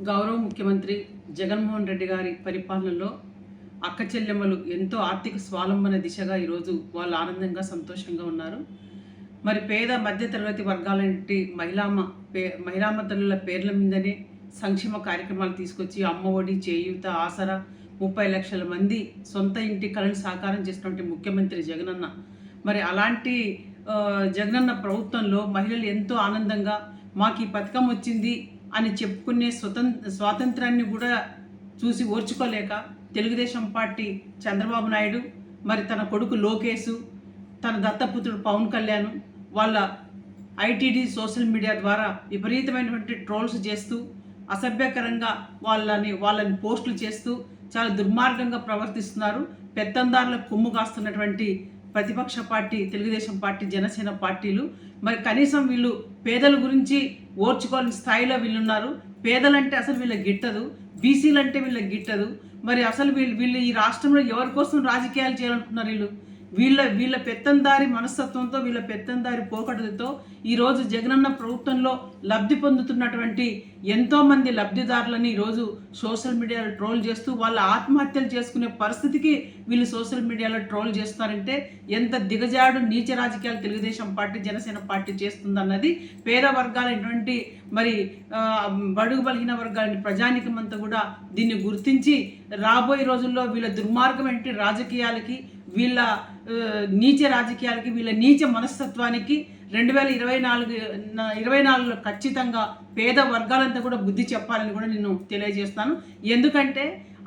గౌరవ ముఖ్యమంత్రి జగన్మోహన్ రెడ్డి గారి పరిపాలనలో అక్క చెల్లెమ్మలు ఎంతో ఆర్థిక స్వావలంబన దిశగా ఈరోజు వాళ్ళు ఆనందంగా సంతోషంగా ఉన్నారు. మరి పేద మధ్యతరగతి వర్గాలంటి మహిళామ తల్లుల పేర్ల మీదనే సంక్షేమ కార్యక్రమాలు తీసుకొచ్చి అమ్మ ఒడి, చేయూత, ఆసరా 30 లక్షల మంది సొంత ఇంటి కలను సాకారం చేసినటువంటి ముఖ్యమంత్రి జగనన్న. మరి అలాంటి జగనన్న ప్రభుత్వంలో మహిళలు ఎంతో ఆనందంగా మాకు ఈ పథకం వచ్చింది అని చెప్పుకునే స్వాతంత్రాన్ని కూడా చూసి ఓర్చుకోలేక తెలుగుదేశం పార్టీ చంద్రబాబు నాయుడు, మరి తన కొడుకు లోకేష్, తన దత్తపుత్రుడు పవన్ కళ్యాణ్ వాళ్ళ ఐటీడీ సోషల్ మీడియా ద్వారా విపరీతమైనటువంటి ట్రోల్స్ చేస్తూ అసభ్యకరంగా వాళ్ళని పోస్టులు చేస్తూ చాలా దుర్మార్గంగా ప్రవర్తిస్తున్నారు. పెత్తందారుల కొమ్ము కాస్తున్నటువంటి ప్రతిపక్ష పార్టీ తెలుగుదేశం పార్టీ, జనసేన పార్టీలు మరి కనీసం వీళ్ళు పేదల గురించి ఓర్చుకోని స్థాయిలో వీళ్ళున్నారు. పేదలంటే అసలు వీళ్ళకి గిట్టదు, బీసీలంటే వీళ్ళకి గిట్టదు. మరి అసలు వీళ్ళు ఈ రాష్ట్రంలో ఎవరి కోసం రాజకీయాలు చేయాలనుకున్నారు? వీళ్ళ పెత్తందారి మనస్తత్వంతో, వీళ్ళ పెత్తందారి పోకడలతో ఈరోజు జగనన్న ప్రభుత్వంలో లబ్ధి పొందుతున్నటువంటి ఎంతోమంది లబ్ధిదారులని ఈరోజు సోషల్ మీడియాలో ట్రోల్ చేస్తూ వాళ్ళ ఆత్మహత్యలు చేసుకునే పరిస్థితికి వీళ్ళు సోషల్ మీడియాలో ట్రోల్ చేస్తారంటే ఎంత దిగజాడు నీచ రాజకీయాలు తెలుగుదేశం పార్టీ, జనసేన పార్టీ చేస్తుందన్నది పేద వర్గాలైనటువంటి మరి బడుగు బలహీన వర్గాలని ప్రజానికం అంతా కూడా దీన్ని గుర్తించి రాబోయే రోజుల్లో వీళ్ళ దుర్మార్గమైన రాజకీయాలకి, వీళ్ళ నీచ రాజకీయాలకి, వీళ్ళ నీచ మనస్తత్వానికి 2024లో ఖచ్చితంగా పేద వర్గాలంతా కూడా బుద్ధి చెప్పాలని కూడా నేను తెలియజేస్తాను. ఎందుకంటే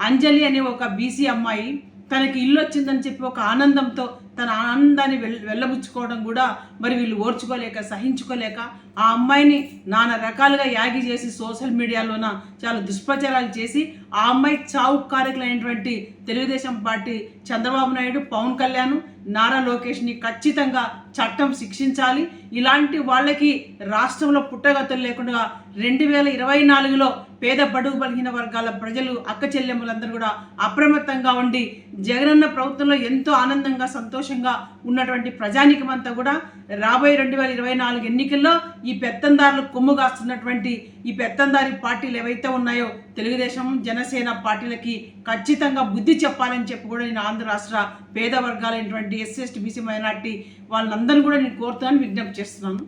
అంజలి అనే ఒక బీసీ అమ్మాయి తనకి ఇల్లు వచ్చిందని చెప్పి ఒక ఆనందంతో తన ఆనందాన్ని వెళ్ళబుచ్చుకోవడం కూడా మరి వీళ్ళు ఓర్చుకోలేక, సహించుకోలేక ఆ అమ్మాయిని నానా రకాలుగా యాగి చేసి సోషల్ మీడియాలోన చాలా దుష్ప్రచారాలు చేసి ఆ అమ్మాయి చావు కారకులైనటువంటి తెలుగుదేశం పార్టీ చంద్రబాబు నాయుడు, పవన్ కళ్యాణ్, నారా లోకేష్ని ఖచ్చితంగా చట్టం శిక్షించాలి. ఇలాంటి వాళ్ళకి రాష్ట్రంలో పుట్టగతులు లేకుండా 2024లో పేద బడుగు బలహీన వర్గాల ప్రజలు, అక్క చెల్లెమ్మలందరూ కూడా అప్రమత్తంగా ఉండి జగనన్న ప్రభుత్వంలో ఎంతో ఆనందంగా సంతోషంగా ఉన్నటువంటి ప్రజానికమంతా కూడా రాబోయే 2024 ఎన్నికల్లో ఈ పెత్తందారులు కొమ్ము కాస్తున్నటువంటి ఈ పెత్తందారి పార్టీలు ఏవైతే ఉన్నాయో తెలుగుదేశం, జనసేన పార్టీలకి ఖచ్చితంగా బుద్ధి చెప్పాలని చెప్పి కూడా నేను ఆంధ్ర రాష్ట్ర పేద వర్గాలైనటువంటి ఎస్సీ, ఎస్టీ, బీసీ, మైనార్టీ వాళ్ళందరినీ కూడా నేను కోరుతానని విజ్ఞప్తి చేస్తున్నాను.